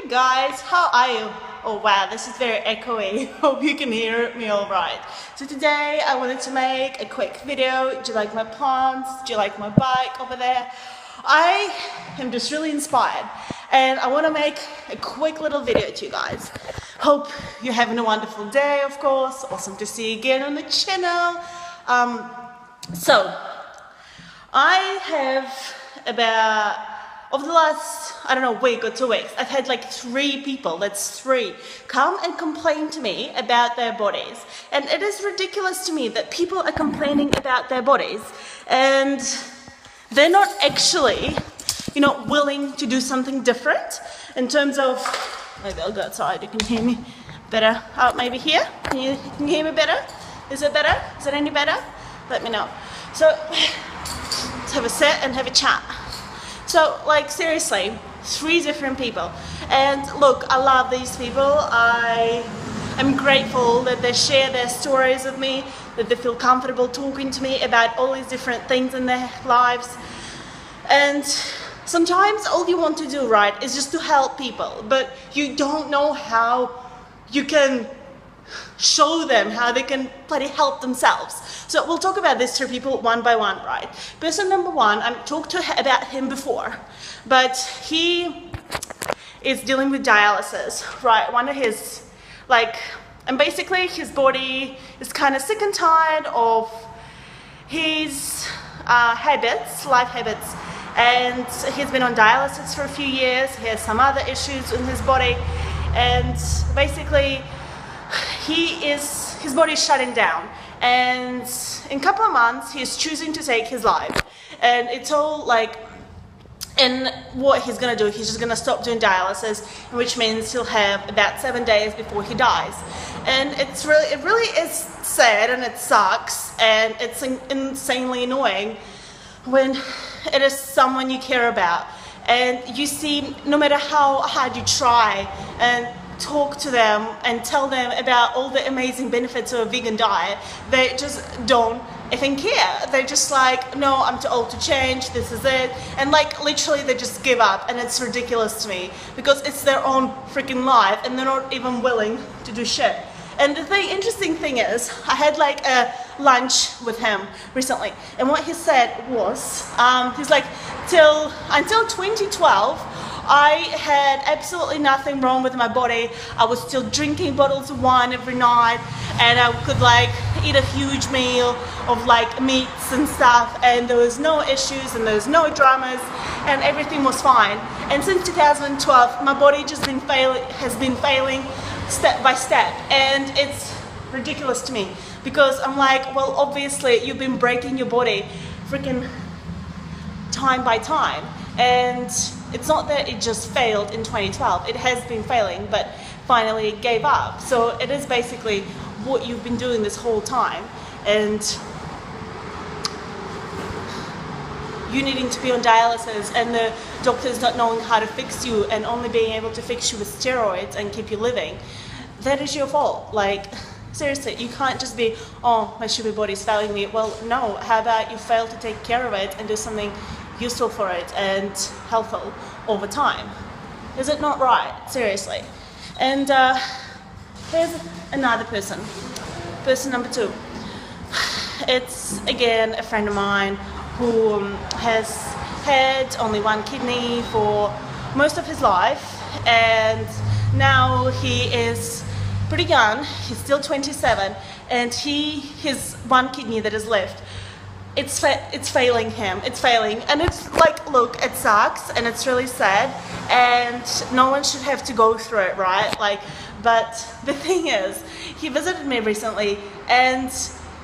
Hey guys, how are you? Oh wow, this is very echoey. Hope you can hear me all right. So today I wanted to make a quick video. Do you like my plants? Do you like my bike over there? I am just really inspired and I want to make a quick little video to you guys. Hope you're having a wonderful day, of course. Awesome to see you again on the channel. So I have about, over the last, I don't know, week or 2 weeks, I've had like 3 people, that's 3, come and complain to me about their bodies. And it is ridiculous to me that people are complaining about their bodies and they're not actually, willing to do something different in terms of, maybe I'll go outside, you can hear me better. Maybe here, can you hear me better? Is it better? Is it any better? Let me know. So, let's have a sit and have a chat. So, like, seriously, 3 different people. And look, I love these people. I am grateful that they share their stories with me, that they feel comfortable talking to me about all these different things in their lives. And sometimes all you want to do, right, is just to help people, but you don't know how you can show them how they can bloody help themselves. So we'll talk about these 3 people one by one, right? Person number 1, I've talked about him before, but he is dealing with dialysis, right? One of his, and basically his body is kind of sick and tired of his life habits, and he's been on dialysis for a few years. He has some other issues in his body, and basically his body is shutting down, and in a couple of months he's choosing to take his life. And it's all and what he's gonna do, he's just gonna stop doing dialysis, which means he'll have about 7 days before he dies. And it really is sad, and it sucks, and it's insanely annoying when it is someone you care about, and you see, no matter how hard you try and talk to them and tell them about all the amazing benefits of a vegan diet, they just don't even care. They're just like, no, I'm too old to change, this is it. And literally they just give up, and it's ridiculous to me because it's their own freaking life and they're not even willing to do shit. And the interesting thing is, I had a lunch with him recently, and what he said was, he's like, until 2012, I had absolutely nothing wrong with my body. I was still drinking bottles of wine every night, and I could eat a huge meal of meats and stuff, and there was no issues and there was no dramas, and everything was fine. And since 2012, my body has been failing step by step, and it's ridiculous to me because I'm like, well, obviously you've been breaking your body freaking time by time, and it's not that it just failed in 2012. It has been failing, but finally it gave up. So it is basically what you've been doing this whole time, and you needing to be on dialysis and the doctors not knowing how to fix you and only being able to fix you with steroids and keep you living. That is your fault. Seriously, you can't just be, oh, my stupid body's failing me. Well, no, how about you fail to take care of it and do something useful for it and helpful over time? Is it not right? Seriously. And here's another person. Person number 2. It's again a friend of mine who has had only 1 kidney for most of his life, and now he is pretty young. He's still 27, and his 1 kidney that is left, it's failing him. It's failing, and it's look, it sucks, and it's really sad, and no one should have to go through it, right? But the thing is, he visited me recently, and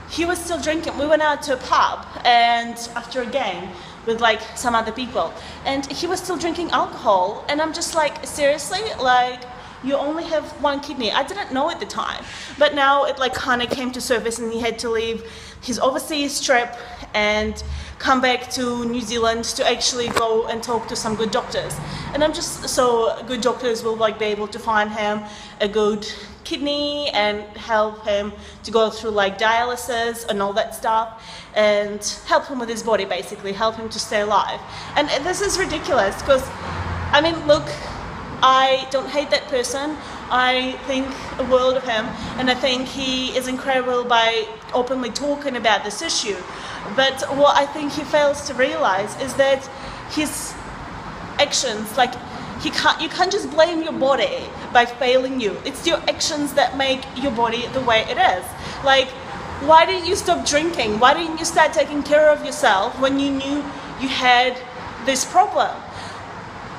he was still drinking. We went out to a pub, and after a game with some other people, and he was still drinking alcohol, and I'm just like, seriously, you only have 1 kidney. I didn't know at the time, but now it kind of came to surface, and he had to leave his overseas trip and come back to New Zealand to actually go and talk to some good doctors. And I'm just, so good doctors will be able to find him a good kidney and help him to go through dialysis and all that stuff, and help him with his body, basically help him to stay alive. And this is ridiculous because, I mean, look, I don't hate that person. I think a world of him, and I think he is incredible by openly talking about this issue. But what I think he fails to realize is that his actions, like, you can't just blame your body by failing you. It's your actions that make your body the way it is. Like, why didn't you stop drinking? Why didn't you start taking care of yourself when you knew you had this problem?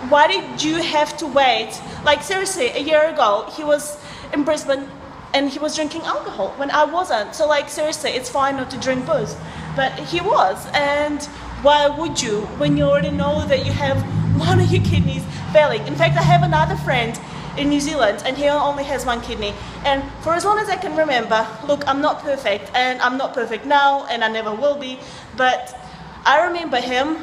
Why did you have to wait? Like, seriously, a year ago, he was in Brisbane and he was drinking alcohol when I wasn't. So, like, seriously, it's fine not to drink booze. But he was. And why would you when you already know that you have one of your kidneys failing? In fact, I have another friend in New Zealand and he only has one kidney. And for as long as I can remember, look, I'm not perfect, and I'm not perfect now, and I never will be, but I remember him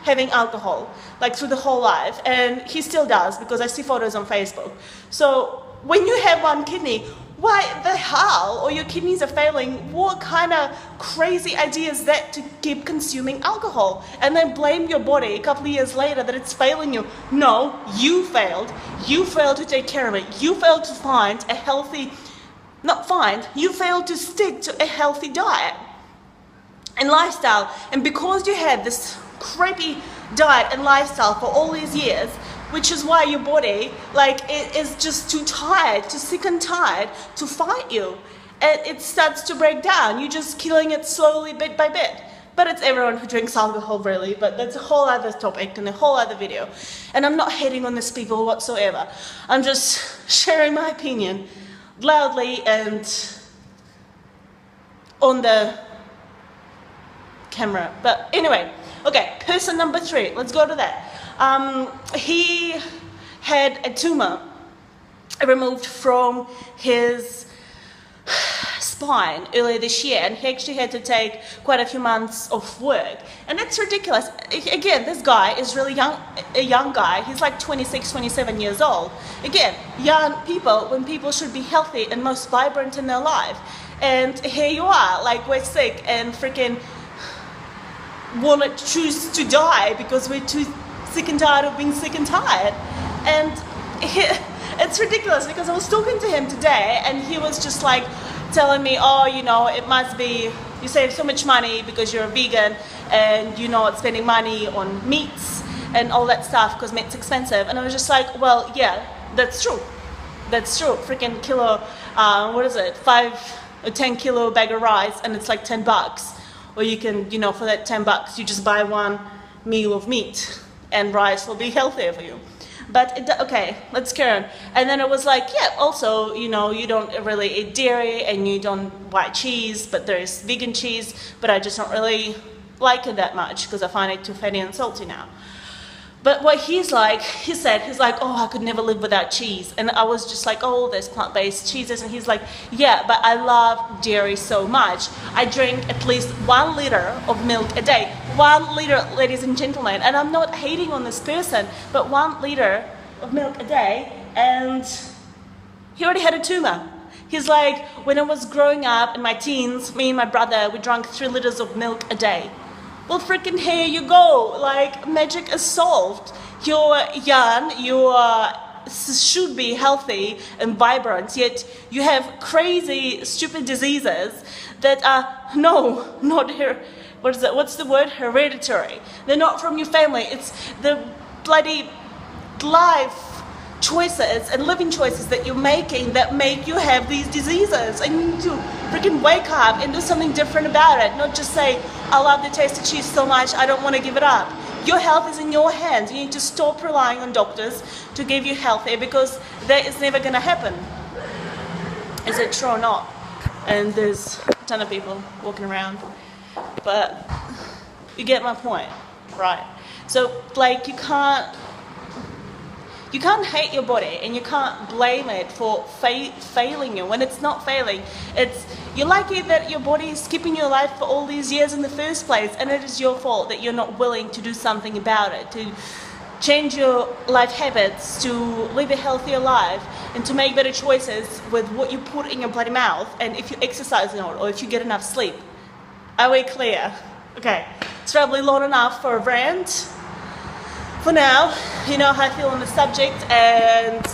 having alcohol, like, through the whole life, and he still does, because I see photos on Facebook. So when you have one kidney, why the hell, or your kidneys are failing, what kind of crazy idea is that to keep consuming alcohol and then blame your body a couple of years later that it's failing you? No, you failed. You failed to take care of it. You failed to find a healthy, you failed to stick to a healthy diet and lifestyle. And because you had this crappy diet and lifestyle for all these years, which is why your body, like, it is just too tired, too sick and tired to fight you. And it starts to break down. You're just killing it slowly, bit by bit. But it's everyone who drinks alcohol, really. But that's a whole other topic and a whole other video. And I'm not hating on these people whatsoever. I'm just sharing my opinion loudly and on the camera. But anyway, okay, person number 3. Let's go to that. He had a tumor removed from his spine earlier this year, and he actually had to take quite a few months off work. And that's ridiculous. Again, this guy is really young, a young guy. He's like 26, 27 years old. Again, young people, when people should be healthy and most vibrant in their life. And here you are, like, we're sick and freaking want to choose to die because we're too sick and tired of being sick and tired. And it's ridiculous, because I was talking to him today and he was just like telling me, oh, you know, it must be, you save so much money because you're a vegan and you're not spending money on meats and all that stuff because meat's expensive. And I was just like, well, yeah, that's true. That's true. Freaking kilo, what is it, 5 or 10 kilo bag of rice, and it's like $10. Or you can, you know, for that $10, you just buy one meal of meat and rice will be healthier for you. But, okay, let's carry on. And then it was like, yeah, also, you know, you don't really eat dairy and you don't buy cheese, but there is vegan cheese, but I just don't really like it that much because I find it too fatty and salty now. But what he's like, he's like, oh, I could never live without cheese. And I was just like, oh, there's plant-based cheeses. And he's like, yeah, but I love dairy so much. I drink at least 1 liter of milk a day. 1 liter, ladies and gentlemen. And I'm not hating on this person, but 1 liter of milk a day. And he already had a tumor. He's like, when I was growing up in my teens, me and my brother, we drank 3 liters of milk a day. Well, freaking here you go, like, magic is solved. You're young, you should be healthy and vibrant, yet you have crazy, stupid diseases that are, no, not here, what's the word, hereditary. They're not from your family, it's the bloody life choices and living choices that you're making that make you have these diseases. And you need to freaking wake up and do something different about it, not just say, I love the taste of cheese so much, I don't want to give it up. Your health is in your hands. You need to stop relying on doctors to give you healthy, because that is never going to happen. Is it true or not? And there's a ton of people walking around, but you get my point, right? So, like, you can't hate your body and you can't blame it for failing you when it's not failing. You're lucky that your body is keeping you alive for all these years in the first place, and it is your fault that you're not willing to do something about it, to change your life habits, to live a healthier life, and to make better choices with what you put in your bloody mouth, and if you exercise enough or if you get enough sleep. Are we clear? Okay, it's probably long enough for a rant. for now, you know how I feel on the subject, and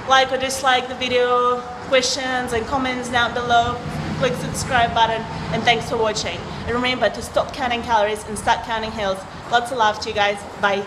like or dislike the video, questions and comments down below. Click subscribe button, and thanks for watching. And remember to stop counting calories and start counting hills. Lots of love to you guys. Bye.